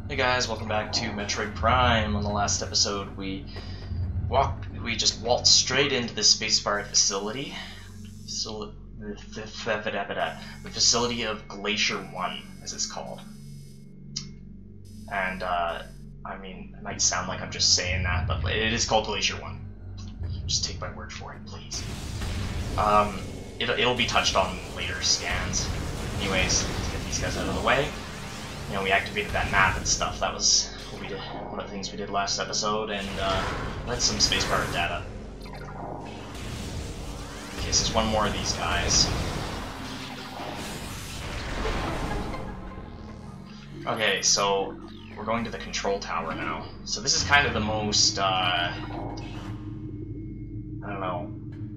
Hey guys, welcome back to Metroid Prime. On the last episode, we just waltzed straight into the space pirate facility. The facility of Glacier 1, as it's called. And, I mean, it might sound like I'm just saying that, but it is called Glacier 1. Just take my word for it, please. It'll be touched on in later scans. Anyways, let's get these guys out of the way. You know, we activated that map and stuff. That was what we did, one of the things we did last episode, and let some space pirate data. Okay, so there's one more of these guys. Okay, so we're going to the control tower now. So this is kind of the most, I don't know,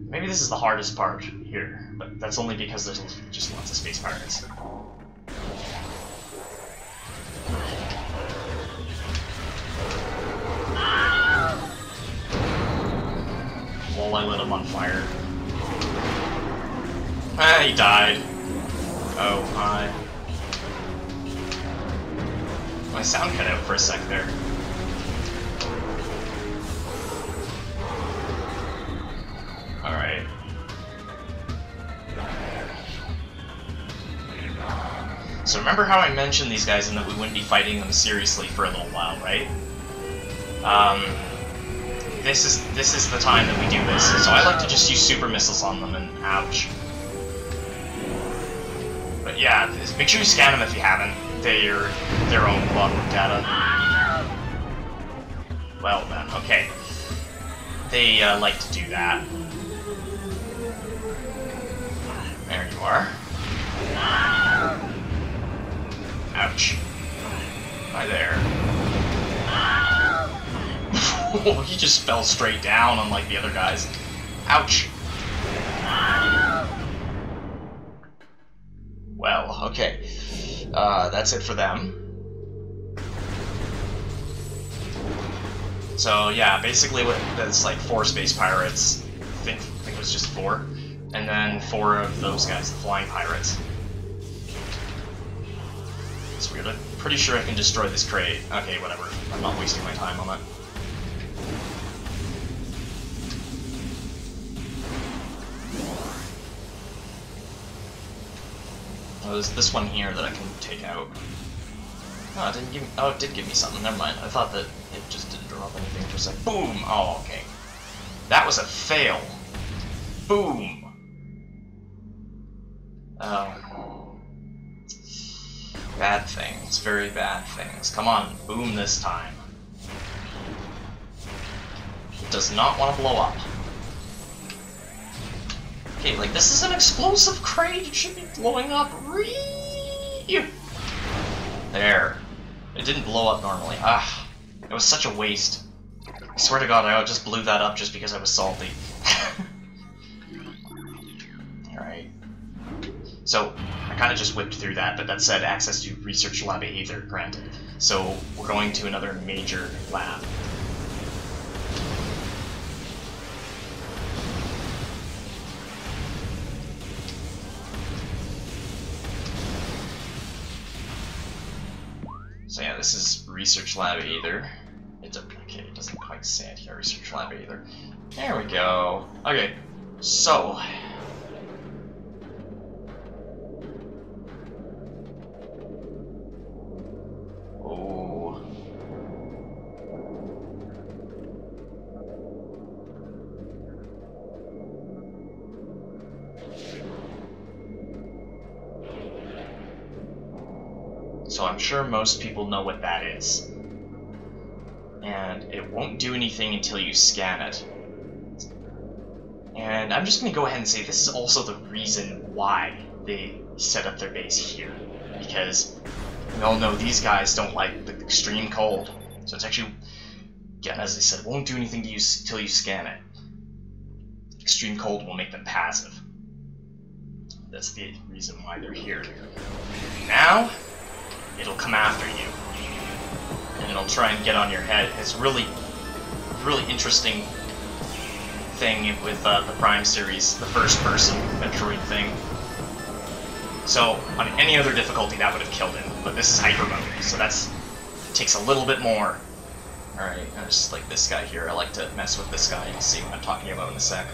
maybe this is the hardest part here, but that's only because there's just lots of space pirates. Well, I lit him on fire. Ah, he died. Oh, hi. My sound cut out for a sec there. Alright. So remember how I mentioned these guys and that we wouldn't be fighting them seriously for a little while, right? This is the time that we do this. So I like to just use super missiles on them, and ouch. But yeah, make sure you scan them if you haven't. They're their own logbook data. Well then, okay. They like to do that. There you are. Ouch. Hi there. Oh, he just fell straight down unlike the other guys. Ouch. Well, okay. That's it for them. So yeah, basically that's like 4 space pirates. I think it was just 4. And then 4 of those guys, the flying pirates. It's weird. I'm pretty sure I can destroy this crate. Okay, whatever. I'm not wasting my time on that. Oh, there's this one here that I can take out. Oh, it didn't give me. Oh, it did give me something. Never mind. I thought that it just didn't drop anything. Just like boom. Oh, okay. That was a fail. Boom. Oh. Bad things. Very bad things. Come on, boom this time. It does not want to blow up. Okay, like, this is an explosive crate, it should be blowing up. There. It didn't blow up normally. Ah, it was such a waste. I swear to God, I just blew that up just because I was salty. Alright. So, I kind of just whipped through that, but that said access to research lab Aether granted. So, we're going to another major lab. So yeah, this is Research Lab Aether. Okay, it doesn't quite say it here, Research Lab Aether. There we go. Okay, so... Oh... So I'm sure most people know what that is. And it won't do anything until you scan it. And I'm just going to go ahead and say this is also the reason why they set up their base here. Because we all know these guys don't like the extreme cold. So it's actually, again, as I said, it won't do anything to you until you scan it. Extreme cold will make them passive. That's the reason why they're here. Now... it'll come after you, and it'll try and get on your head. It's really interesting thing with the Prime series, the first-person Metroid thing. So, on any other difficulty, that would have killed him, but this is Hypermode, so that's takes a little bit more. Alright, just like this guy here. I like to mess with this guy and see what I'm talking about in a sec.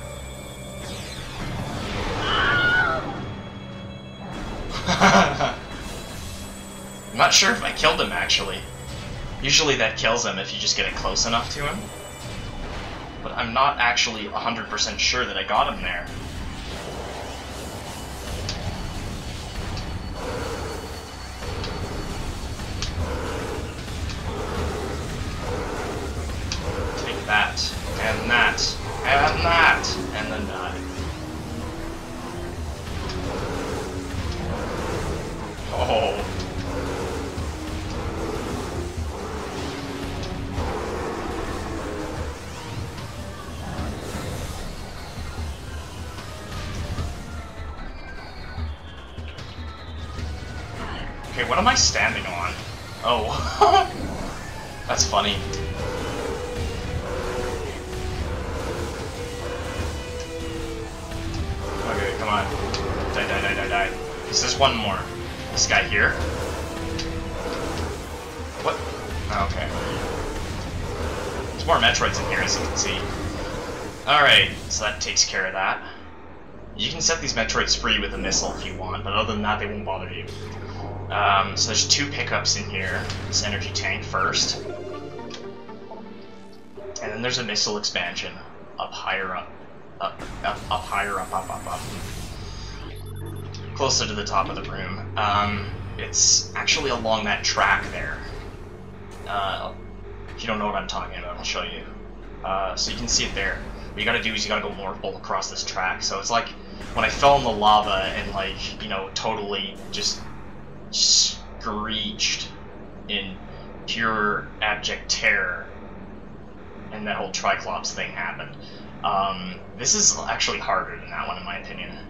I'm not sure if I killed him, actually. Usually that kills him if you just get it close enough to him. But I'm not actually 100% sure that I got him there. Take that, and that, and that, and then die. Oh. Okay, what am I standing on? Oh. That's funny. Okay, come on. Die, die, die, die, die. There's one more. This guy here? What? Oh, okay. There's more Metroids in here, as you can see. Alright, so that takes care of that. You can set these Metroids free with a missile if you want, but other than that, they won't bother you. So there's two pickups in here. This energy tank first. And then there's a missile expansion up higher up. Up higher up. Closer to the top of the room. It's actually along that track there. If you don't know what I'm talking about, I'll show you. So you can see it there. What you gotta do is you gotta go all across this track. So it's like when I fell in the lava and, like, you know, totally just screeched in pure abject terror, and that whole Triclops thing happened. This is actually harder than that one, in my opinion.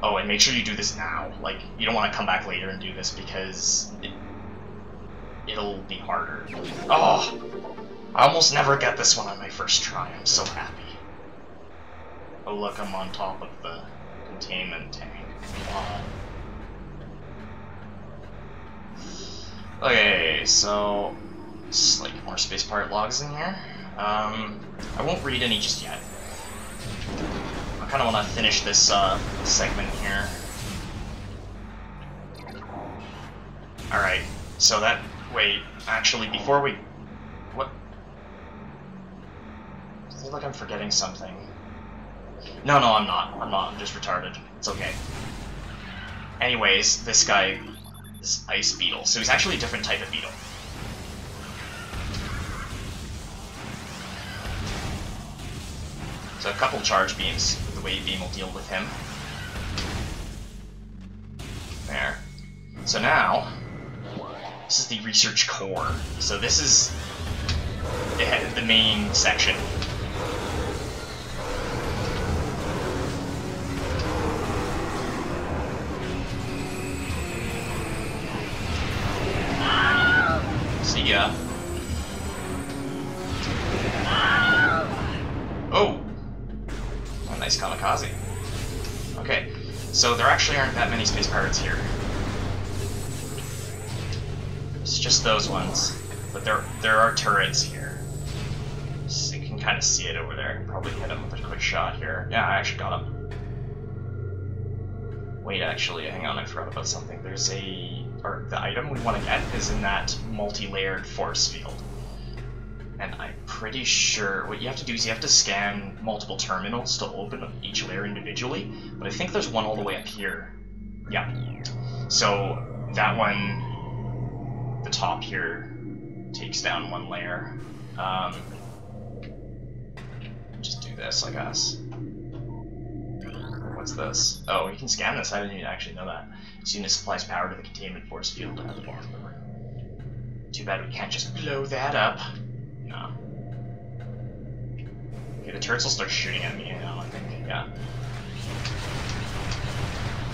Oh, and make sure you do this now. Like, you don't want to come back later and do this because it'll be harder. Oh! I almost never get this one on my first try. I'm so happy. Oh look, I'm on top of the containment tank. Wow. Okay, so just like more space pirate logs in here. I won't read any just yet. I kind of want to finish this segment here. Alright, so that... Wait, actually, before we... What? I feel like I'm forgetting something. No, I'm not. I'm just retarded. It's okay. Anyways, this guy... This ice beetle. So he's actually a different type of beetle. So a couple charge beams. The wave beam will deal with him. There. So now, this is the research core. So this is the main section. See ya. Oh! A nice kamikaze. Okay, so there actually aren't that many space pirates here. It's just those ones. But there are turrets here. So you can kind of see it over there. I can probably hit him with a quick shot here. Yeah, I actually got him. Wait, actually, hang on, I forgot about something. There's or the item we want to get is in that multi-layered force field. And I'm pretty sure what you have to do is you have to scan multiple terminals to open each layer individually, but I think there's one all the way up here. Yeah. So that one, the top here, takes down one layer. Just do this, I guess. What's this? Oh, you can scan this. I didn't even actually know that. This unit supplies power to the containment force field at the bottom of the room. Too bad we can't just blow that up. No. Okay, the turrets will start shooting at me now, I think. Yeah.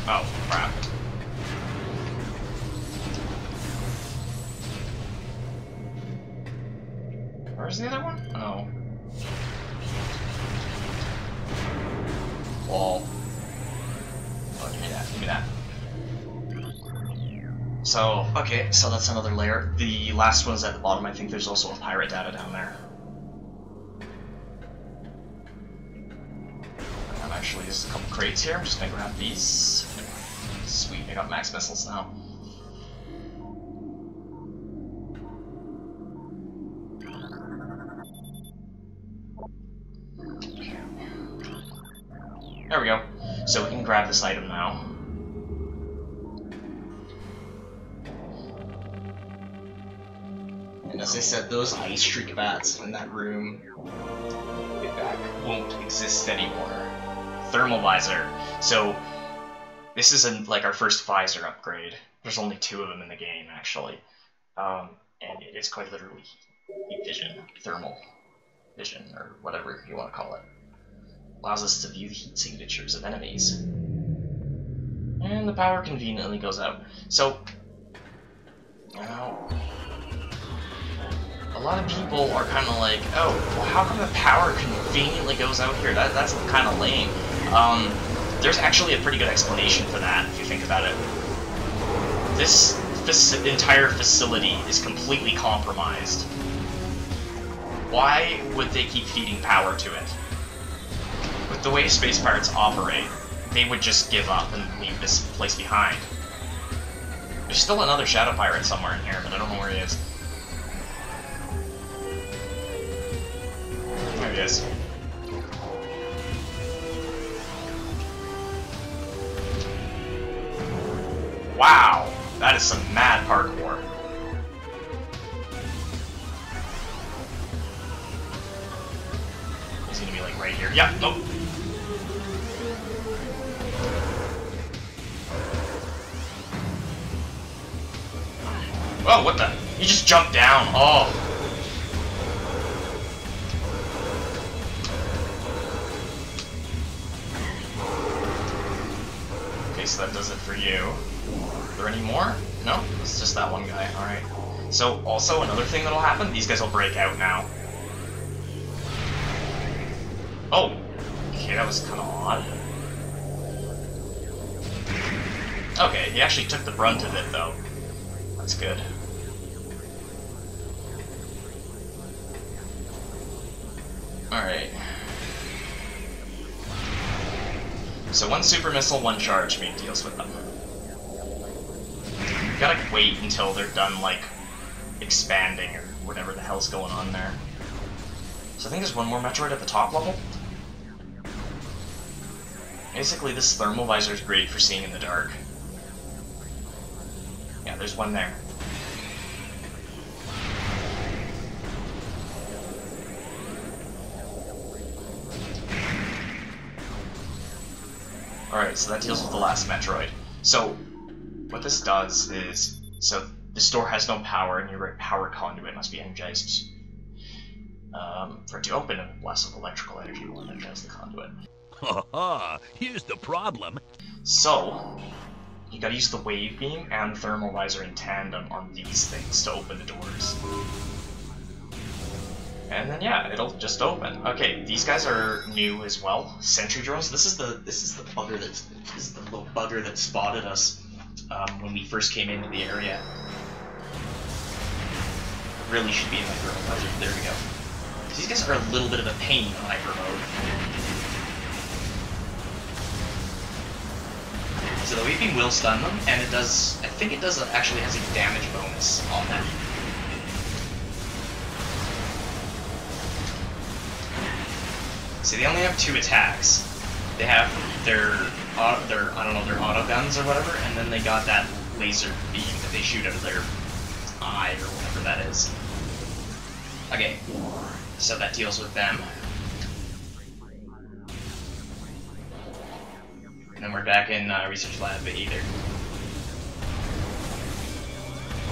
Oh, crap. Where's the other one? Oh. Wall. Oh, give me that. Give me that. So, okay, so that's another layer. The last one's at the bottom. I think there's also a pirate data down there. And actually, there's a couple crates here. I'm just gonna grab these. Sweet, I got max missiles now. There we go. So we can grab this item now. And as I said, those ice streak bats in that room won't exist anymore. Thermal visor. So this is like our first visor upgrade. There's only 2 of them in the game, actually. And it is quite literally heat vision, thermal vision, or whatever you want to call it. Allows us to view the heat signatures of enemies. And the power conveniently goes out. So, now, a lot of people are kind of like, oh, well, how come the power conveniently goes out here? That's kind of lame. There's actually a pretty good explanation for that, if you think about it. This entire facility is completely compromised. Why would they keep feeding power to it? With the way space pirates operate, they would just give up and leave this place behind. There's still another shadow pirate somewhere in here, but I don't know where he is. There he is. Wow! That is some mad parkour. He's gonna be like right here. Yep, nope. Oh, what the? He just jumped down. Oh. Okay, so that does it for you. Are there any more? No? It's just that one guy. Alright. So, also, another thing that'll happen, these guys will break out now. Oh! Okay, that was kind of odd. Okay, he actually took the brunt of it, though. That's good. Alright. So one super missile, one charge beam deals with them. You gotta wait until they're done, like, expanding or whatever the hell's going on there. So I think there's one more Metroid at the top level. Basically, this thermal visor is great for seeing in the dark. Yeah, there's one there. Alright, so that deals with the last Metroid. So, what this does is, so this door has no power, and your power conduit must be energized. For it to open, a blast of electrical energy will energize the conduit. Haha, here's the problem. So, you gotta use the wave beam and the thermal visor in tandem on these things to open the doors. And then yeah, it'll just open. Okay, these guys are new as well. Sentry drones. This is the little bugger that spotted us when we first came into the area. Really should be in my thermal visor. There we go. These guys are a little bit of a pain in Hypermode. So the wave beam will stun them, and it does. I think it does actually has a damage bonus on that. See, they only have 2 attacks. They have their I don't know, their auto guns or whatever, and then they got that laser beam that they shoot out of their eye or whatever that is. Okay, so that deals with them. And then we're back in Research Lab either.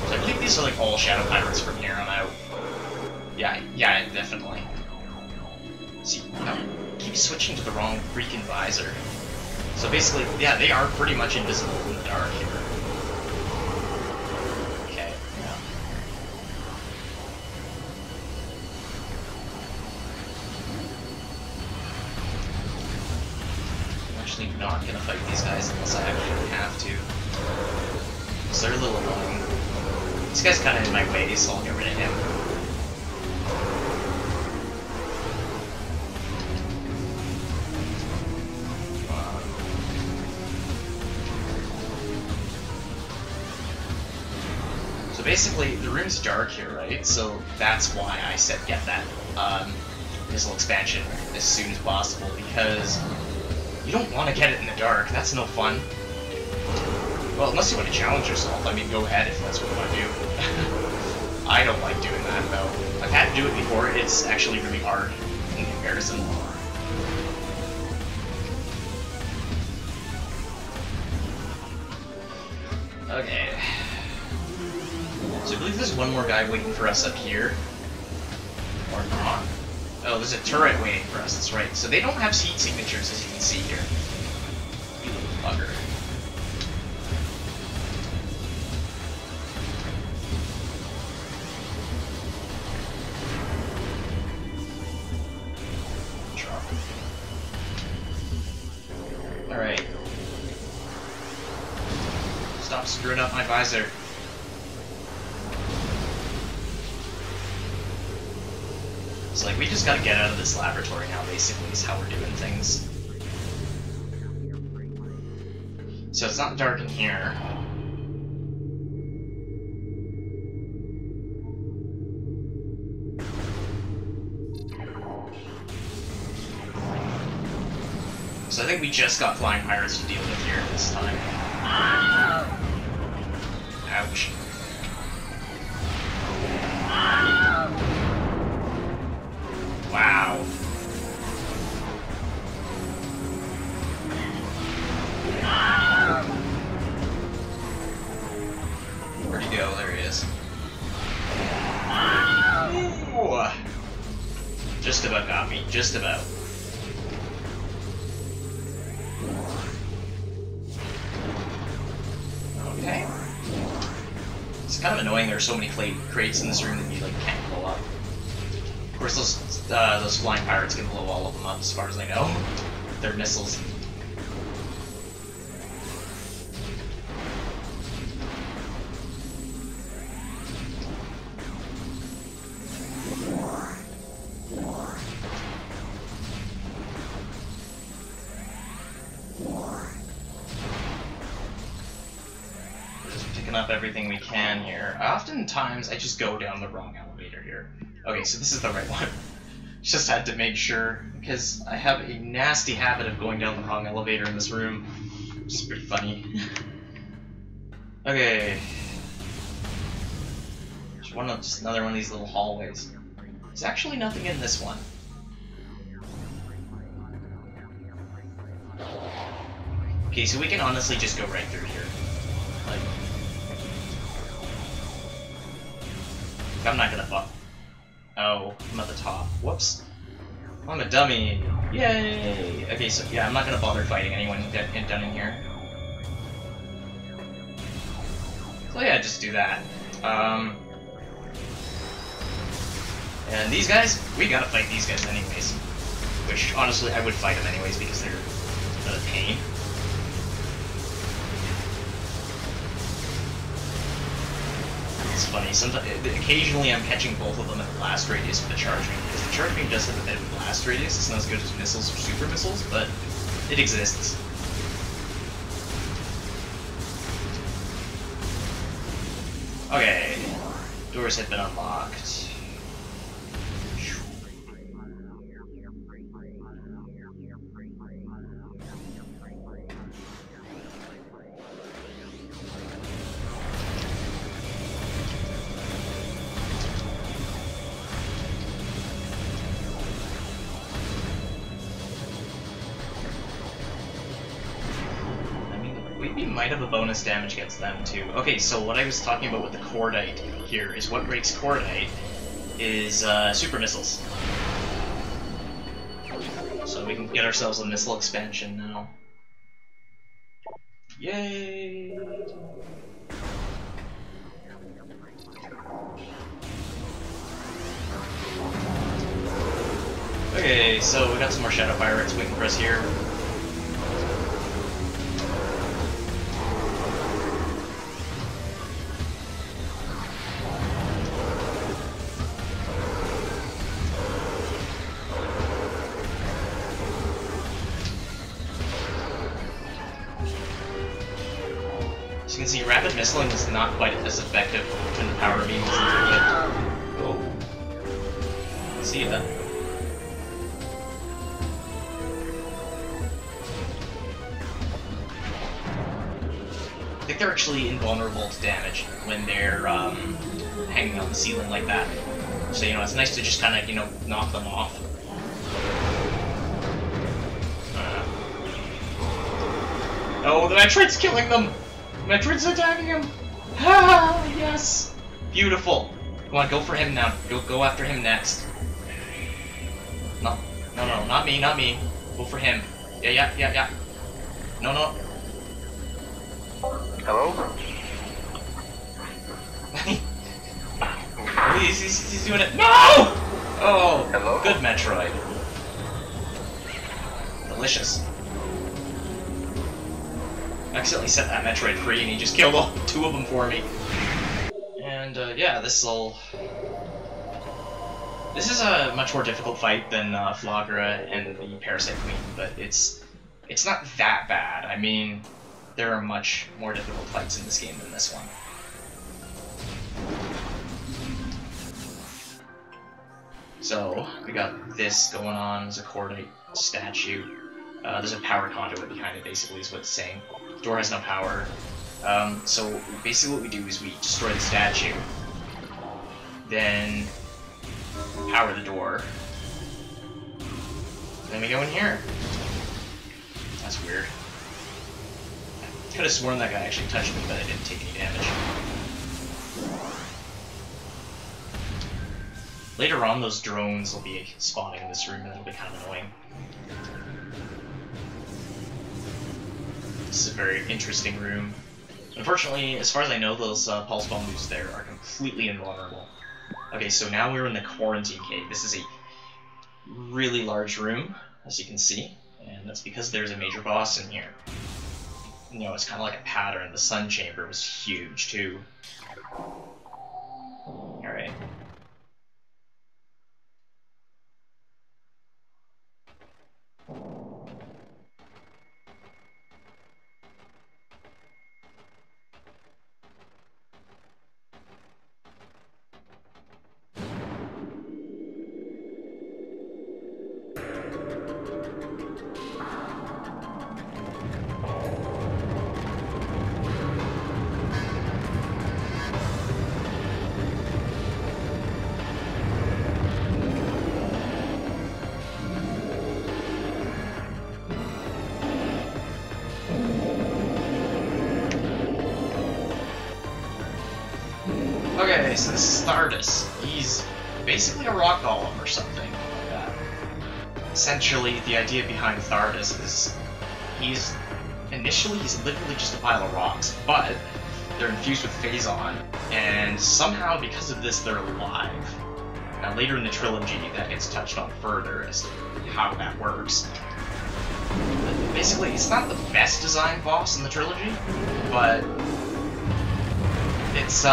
So I believe these are like all Shadow Pirates from here on out. Yeah, definitely. See, I keep switching to the wrong freaking visor. So basically, yeah, they are pretty much invisible in the dark here. Okay, yeah. I'm actually not gonna fight these guys unless I actually have to. So they're a little annoying. This guy's kind of in my way, so I'll get rid of him. So basically, the room's dark here, right? So that's why I said get that missile expansion as soon as possible, because you don't want to get it in the dark. That's no fun. Well, unless you want to challenge yourself. I mean, go ahead if that's what you want to do. I don't like doing that, though. I've had to do it before. It's actually really hard in comparison. Okay. So I believe there's one more guy waiting for us up here. Or not. Oh, there's a turret waiting for us, that's right. So they don't have heat signatures, as you can see here. You little bugger. Alright. Stop screwing up my visor. It's like, we just gotta get out of this laboratory now, basically, is how we're doing things. So it's not dark in here. So I think we just got flying pirates to deal with here this time. Ouch. Wow. Where'd he go? There he is. Ooh. Just about got me. Just about. Okay. It's kind of annoying there are so many crates in this room that you like can't blow up. Of course, those flying pirates can blow all of them up, as far as I know. They're missiles. Up everything we can here. Oftentimes, I just go down the wrong elevator here. Okay, so this is the right one. Just had to make sure, because I have a nasty habit of going down the wrong elevator in this room. Which is pretty funny. Okay. Just another one of these little hallways. There's actually nothing in this one. Okay, so we can honestly just go right through here. Like, I'm not gonna fuck. Oh, I'm at the top. Whoops. I'm a dummy. Yay! Okay, so yeah, I'm not gonna bother fighting anyone down in here. So yeah, just do that. And these guys, we gotta fight these guys anyways. Which, honestly, I would fight them anyways because they're a pain. It's funny, occasionally I'm catching both of them at blast radius with the charge beam, because the charge beam does have a bit of a blast radius. It's not as good as missiles or super missiles, but it exists. Okay, doors have been unlocked. We might have a bonus damage against them too. Okay, so what I was talking about with the cordite here is what breaks cordite is super missiles. So we can get ourselves a missile expansion now. Yay! Okay, so we got some more shadow pirates waiting for us here. As you can see, rapid missiling is not quite as effective when the power beam is near it. Oh. See ya. I think they're actually invulnerable to damage when they're hanging on the ceiling like that. So, you know, it's nice to just kind of, you know, knock them off. Oh, the Metroid's killing them! Metroid's attacking him! Ah, yes! Beautiful! Come on, go for him now. Go after him next. No, not me, not me. Go for him. Yeah. No. Hello? he's doing it. No! Oh, hello? Good Metroid. Delicious. I accidentally set that Metroid free and he just killed all 2 of them for me. And yeah, this is a much more difficult fight than Flagra and the Parasite Queen, but it's not that bad. I mean, there are much more difficult fights in this game than this one. So, we got this going on as a Cordite statue. There's a power conduit behind it, basically, is what it's saying. The door has no power. So, basically what we do is we destroy the statue. Then, power the door. Then we go in here. That's weird. I could have sworn that guy actually touched me, but I didn't take any damage. Later on, those drones will be spawning in this room, and it'll be kind of annoying. This is a very interesting room. Unfortunately, as far as I know, those pulse bomb moves there are completely invulnerable. Okay, so now we're in the quarantine cave. This is a really large room, as you can see, and that's because there's a major boss in here. You know, it's kind of like a pattern. The sun chamber was huge, too. Alright. Okay, so this is Thardus. He's basically a rock golem or something like that. Essentially, the idea behind Thardus is he's literally just a pile of rocks, but they're infused with Phazon, and somehow because of this they're alive. Now later in the trilogy that gets touched on further as to how that works. But basically, it's not the best designed boss in the trilogy, but it's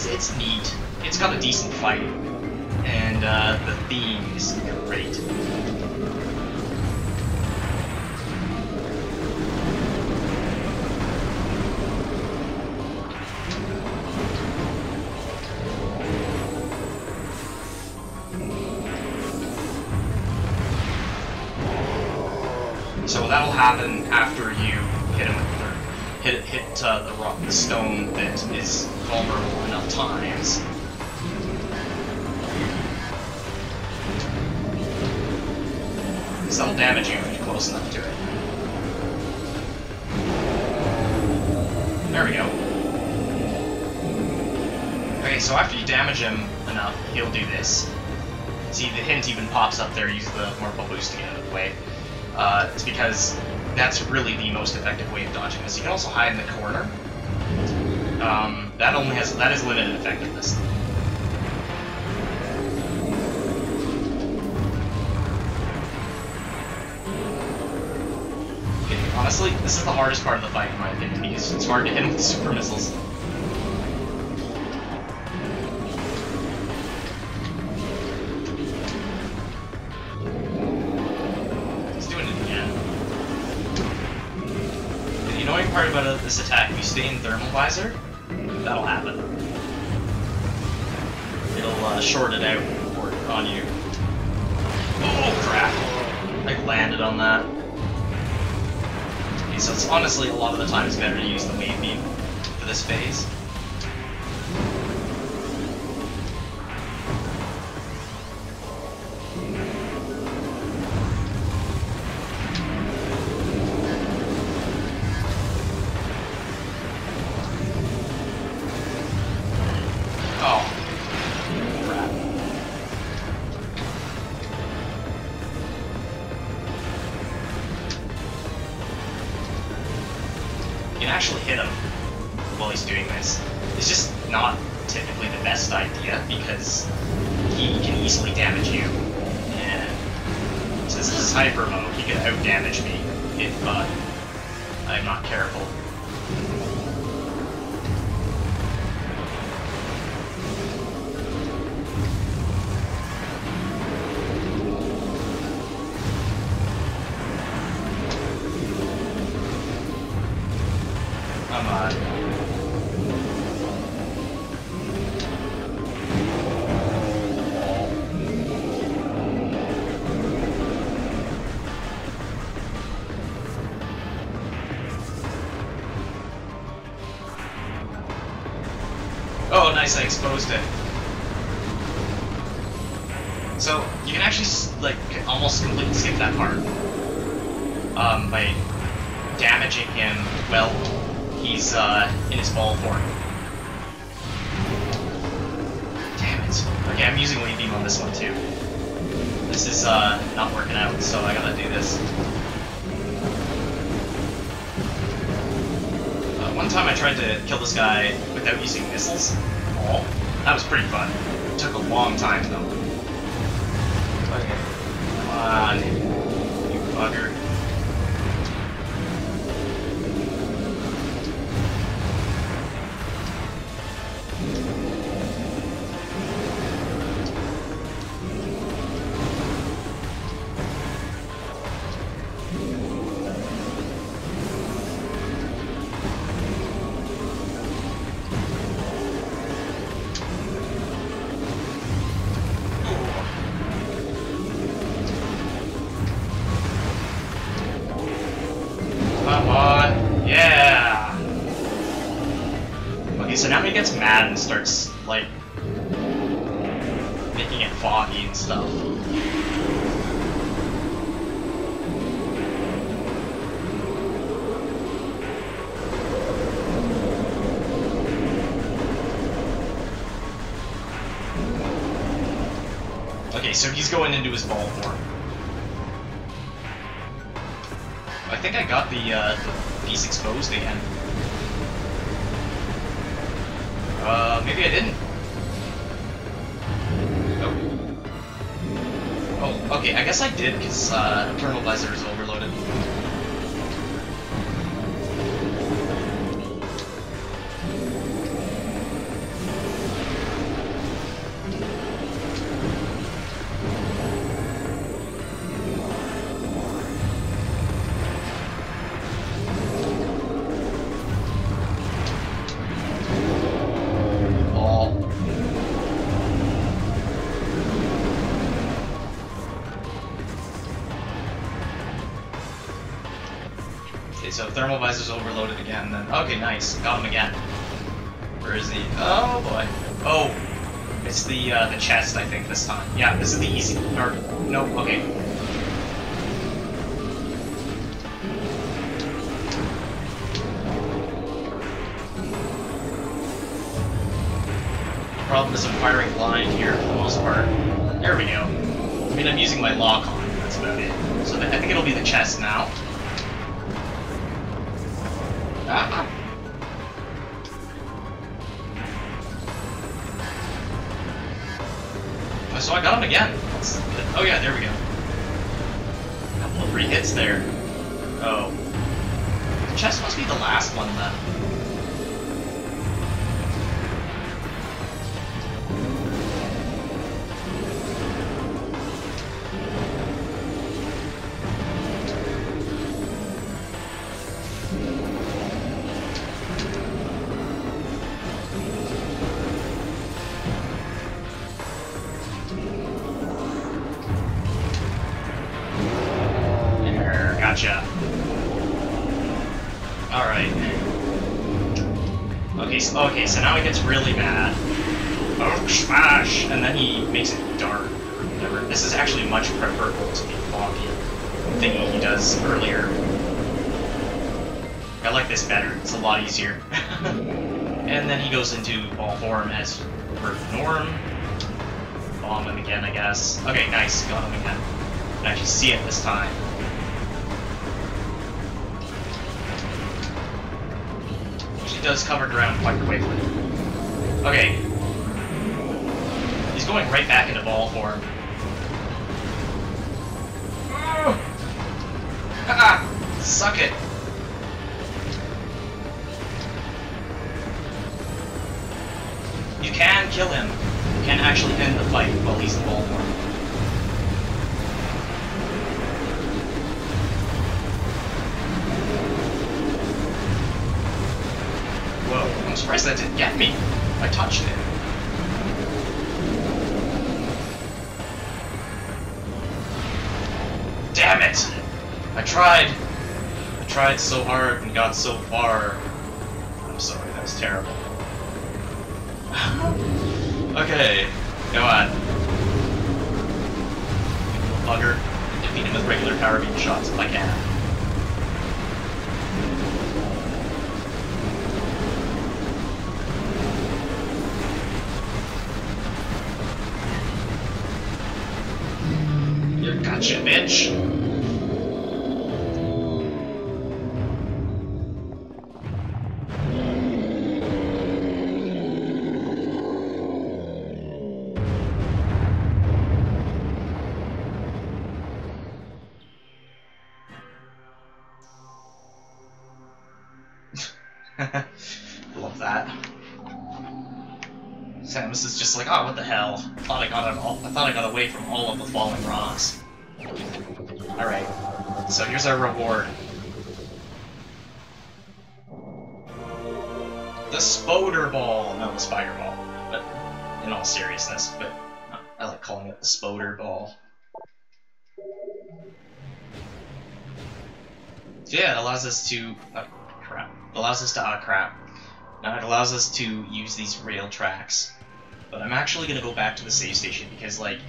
it's neat. It's got a decent fight, and the theme is great. So that'll happen after you hit him with the stone that is vulnerable enough times. So that'll damage you if you're close enough to it. There we go. Okay, so after you damage him enough, he'll do this. See, the hint even pops up there, use the Morphle boost to get out of the way. It's because that's really the most effective way of dodging this. You can also hide in the corner. That is limited effectiveness. Okay, honestly, this is the hardest part of the fight in my opinion, because it's hard to hit him with super missiles. part about this attack, if you stay in thermal visor, that'll happen. It'll short it out on you. Oh crap! I landed on that. Okay, so it's honestly a lot of the time it's better to use the wave beam for this phase. Actually hit him while he's doing this. It's just not typically the best idea because he can easily damage you, and since this is hyper mode, he could out damage me if I'm not careful. Come on. Oh, nice, I exposed it. So, you can actually, like, almost completely skip that part. By damaging him, well, he's in his ball form. Damn it. Okay, I'm using wave beam on this one too. This is not working out, so I gotta do this. One time I tried to kill this guy without using missiles. Oh, that was pretty fun. It took a long time though. Okay. Come on, you bugger. Come on, yeah! Okay, so now he gets mad and starts, like, making it foggy and stuff. Okay, so he's going into his ball form. I think I got the piece exposed again. Maybe I didn't. Oh, okay, I guess I did, because thermal visor is overloaded. Okay, so thermal visor's overloaded again, then. Okay, nice. Got him again. Where is he? Oh boy. Oh! It's the chest, I think, this time. Yeah, this is the easy. Or, no, okay. Problem is I'm firing blind here for the most part. There we go. I mean, I'm using my lock-on, that's about it. So I think it'll be the chest now. Ah. Oh, so I got him again. Oh yeah, there we go. A couple of re-hits there. Oh. The chest must be the last one then. so now he gets really mad. Oh, smash! And then he makes it dark, or whatever. This is actually much preferable to the foggy thingy he does earlier. I like this better, it's a lot easier. And then he goes into ball form as per norm. Bomb him again, I guess. Okay, nice, got him again. I can actually see it this time. He does cover ground quite quickly. Okay. He's going right back into ball form. Ah! Suck it! You can kill him. You can actually end the fight while he's in ball form. Whoa, I'm surprised that didn't get me. I touched it. Damn it! I tried so hard and got so far. I'm sorry, that was terrible. Okay, go on. Bugger. Defeat him with regular power beam shots if I can. You gotcha, bitch. Love that. Samus is just like, oh, what the hell? I thought I got away from all of the falling rocks. Alright, so here's our reward. The Spoder Ball! No, the Spider Ball. But, in all seriousness, but I like calling it the Spoder Ball. So yeah, it allows us to... crap. It allows us to... crap. Now it allows us to use these rail tracks. But I'm actually going to go back to the save station because, like,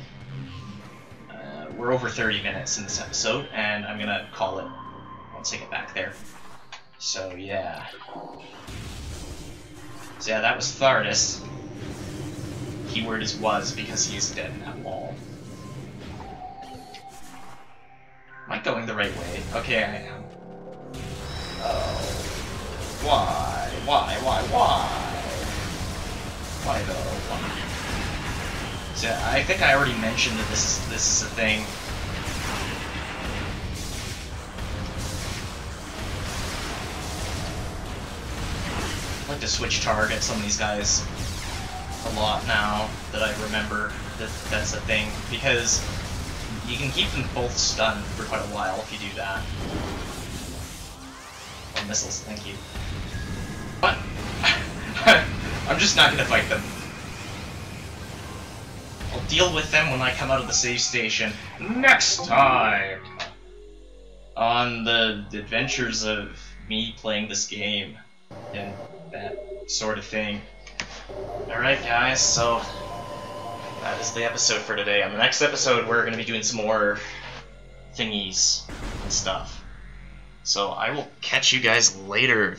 we're over 30 minutes in this episode, and I'm going to call it once I get back there. So, yeah. So, yeah, that was Thardus. Keyword is was because he is dead in that wall. Am I going the right way? Okay, I am. Oh. Why? Why? Why though? Why? So I think I already mentioned that this is a thing. I like to switch targets on these guys a lot now that I remember that that's a thing, because you can keep them both stunned for quite a while if you do that. Oh, missiles, thank you. What? I'm just not gonna fight them. I'll deal with them when I come out of the save station next time on the adventures of me playing this game and that sort of thing. Alright guys, so that is the episode for today. On the next episode we're going to be doing some more thingies and stuff. So I will catch you guys later.